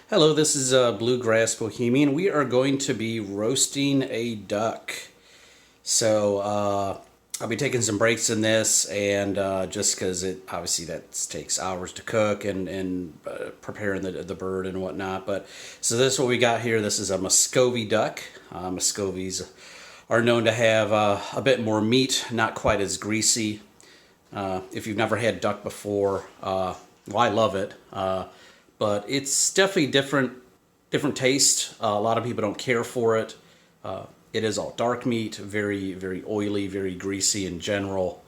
Hello, this is Bluegrass Bohemian. We are going to be roasting a duck. I'll be taking some breaks in this, and just because it obviously that takes hours to cook and preparing the bird and whatnot. But so this is what we got here. This is a Muscovy duck. Muscovies are known to have a bit more meat, not quite as greasy. If you've never had duck before, well, I love it. But it's definitely different taste. A lot of people don't care for it. It is all dark meat, very oily, very greasy in general.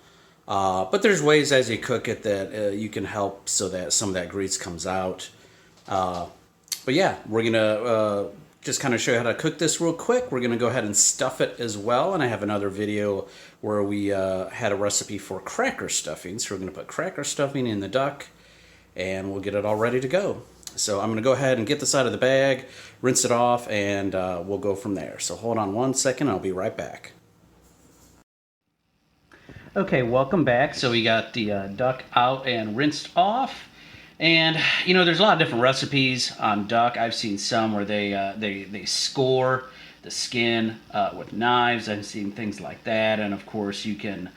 But there's ways as you cook it that you can help so that some of that grease comes out. But yeah, we're gonna just kind of show you how to cook this real quick. We're gonna go ahead and stuff it as well, and I have another video where we had a recipe for cracker stuffing. So we're gonna put cracker stuffing in the duck, and we'll get it all ready to go. So I'm gonna go ahead and get this out of the bag, rinse it off, and we'll go from there. So hold on one second, I'll be right back. Okay, welcome back. So we got the duck out and rinsed off. And you know, there's a lot of different recipes on duck. I've seen some where they score the skin with knives. I've seen things like that, and of course you can.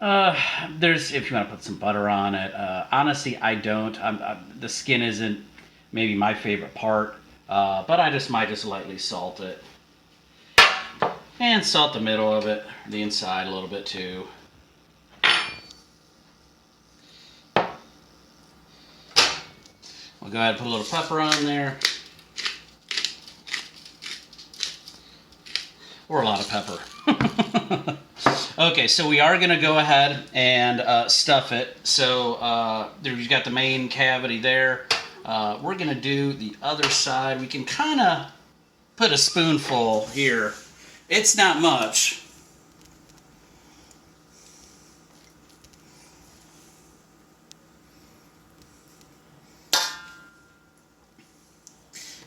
There's if you want to put some butter on it. Honestly, I don't. The skin isn't maybe my favorite part, but I might just lightly salt it and salt the middle of it, the inside a little bit too. We'll go ahead and put a little pepper on there. Or a lot of pepper. Okay, so we are going to go ahead and stuff it. So you've got the main cavity there. We're going to do the other side. We can kind of put a spoonful here. It's not much.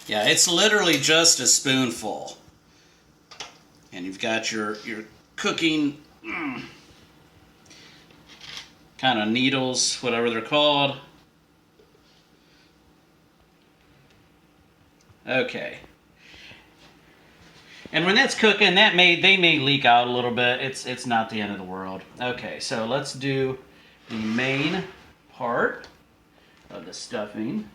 Yeah, it's literally just a spoonful. And you've got your cooking kind of needles, whatever they're called. Okay. And when that's cooking, they may leak out a little bit. It's not the end of the world. Okay, so let's do the main part of the stuffing.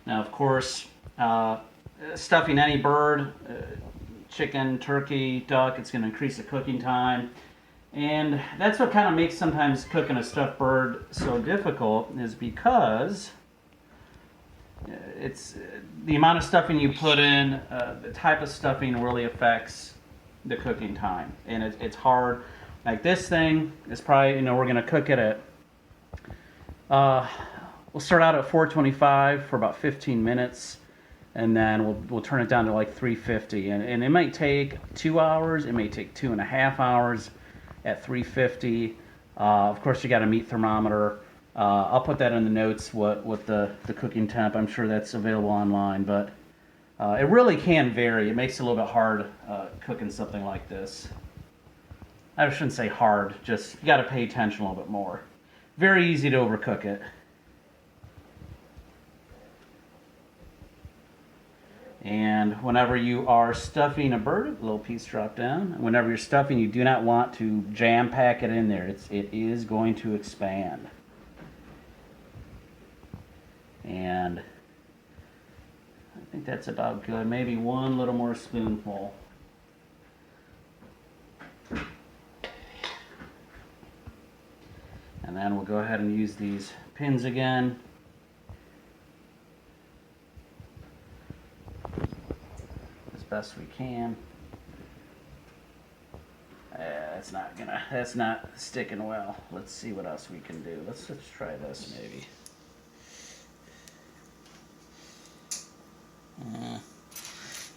Now, of course, stuffing any bird, chicken, turkey, duck, it's going to increase the cooking time. And that's what kind of makes sometimes cooking a stuffed bird so difficult, is because it's the amount of stuffing you put in, the type of stuffing really affects the cooking time. And it's hard. Like this thing is probably, you know, we're going to cook it at we'll start out at 425 for about 15 minutes, and then we'll turn it down to like 350. And it might take 2 hours, it may take 2.5 hours at 350. Of course, you got a meat thermometer. I'll put that in the notes, what the cooking temp. I'm sure that's available online, but it really can vary. It makes it a little bit hard cooking something like this. I shouldn't say hard, just you got to pay attention a little bit more. Very easy to overcook it. And whenever you are stuffing a bird, a little piece drop down. Whenever you're stuffing, you do not want to jam pack it in there. It is going to expand. And I think that's about good. Maybe one little more spoonful. And then we'll go ahead and use these pins again. Best we can. That's not sticking well. Let's see what else we can do. Let's try this maybe.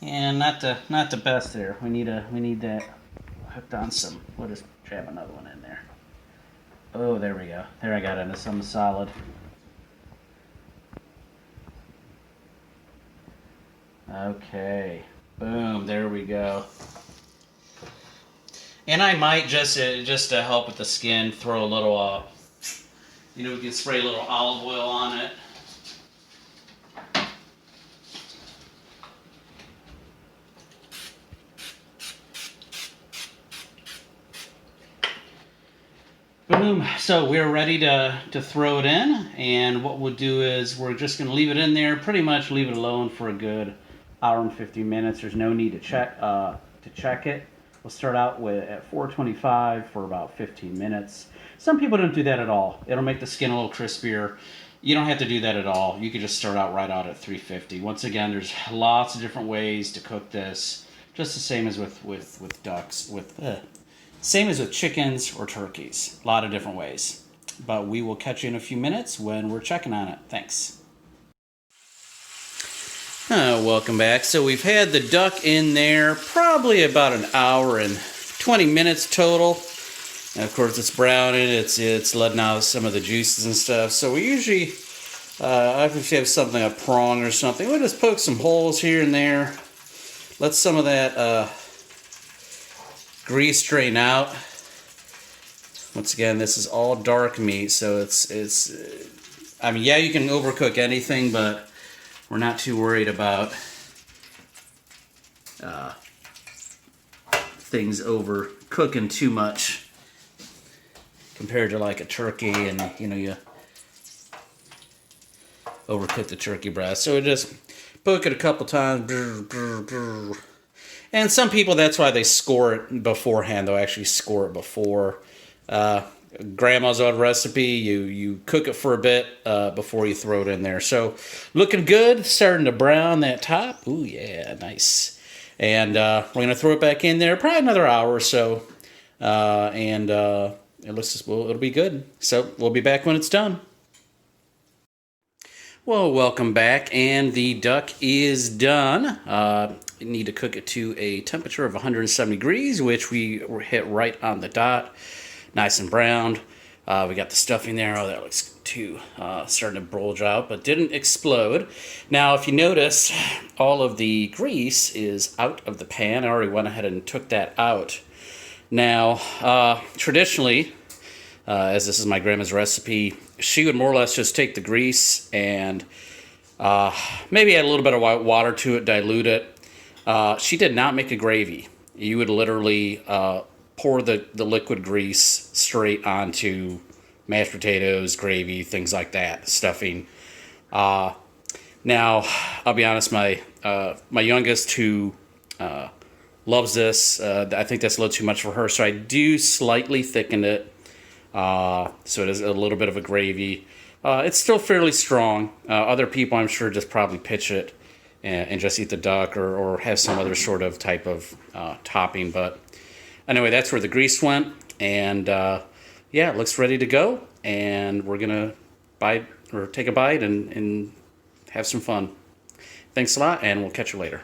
Yeah, not the best there. We need that hooked on some. We'll just jab another one in there. Oh, there we go. There, I got into some solid. Okay. Boom, there we go. And I might just to help with the skin, throw a little, we can spray a little olive oil on it. Boom. So we're ready to throw it in, and what we'll do is we're just going to leave it in there, pretty much leave it alone for a good hour and 50 minutes. There's no need to check it. We'll start out at 425 for about 15 minutes. Some people don't do that at all. It'll make the skin a little crispier. You don't have to do that at all. You could just start out right out at 350. Once again, there's lots of different ways to cook this, just the same as with ducks, same as with chickens or turkeys. A lot of different ways. But we will catch you in a few minutes when we're checking on it. Thanks. Welcome back. So we've had the duck in there probably about an hour and 20 minutes total. And of course it's browning. It's letting out some of the juices and stuff. So we usually, if we have something, a prong or something, we'll just poke some holes here and there. Let some of that grease drain out. Once again, this is all dark meat, so it's I mean, yeah, you can overcook anything, but we're not too worried about things overcooking too much compared to like a turkey, and you overcook the turkey breast. So we just poke it a couple times. And some people, that's why they score it beforehand. They'll actually score it before. Grandma's old recipe, you cook it for a bit before you throw it in there. So looking good, starting to brown that top. Ooh, yeah, nice. And we're going to throw it back in there probably another hour or so. And it'll be good. So we'll be back when it's done. Well, welcome back, and the duck is done. You need to cook it to a temperature of 170 degrees, which we hit right on the dot. Nice and browned. We got the stuffing there. Oh, that looks too starting to bulge out, but didn't explode. Now, if you notice, all of the grease is out of the pan. I already went ahead and took that out. Now, traditionally, as this is my grandma's recipe, she would more or less just take the grease and maybe add a little bit of water to it, dilute it. She did not make a gravy. You would literally pour the liquid grease straight onto mashed potatoes, gravy, things like that, stuffing. Now, I'll be honest, my youngest, who loves this, I think that's a little too much for her, so I do slightly thicken it. So it is a little bit of a gravy. It's still fairly strong. Other people, I'm sure, just probably pitch it and just eat the duck or have some other sort of type of topping. But anyway, that's where the grease went. And yeah, it looks ready to go. And we're going to take a bite and have some fun. Thanks a lot, and we'll catch you later.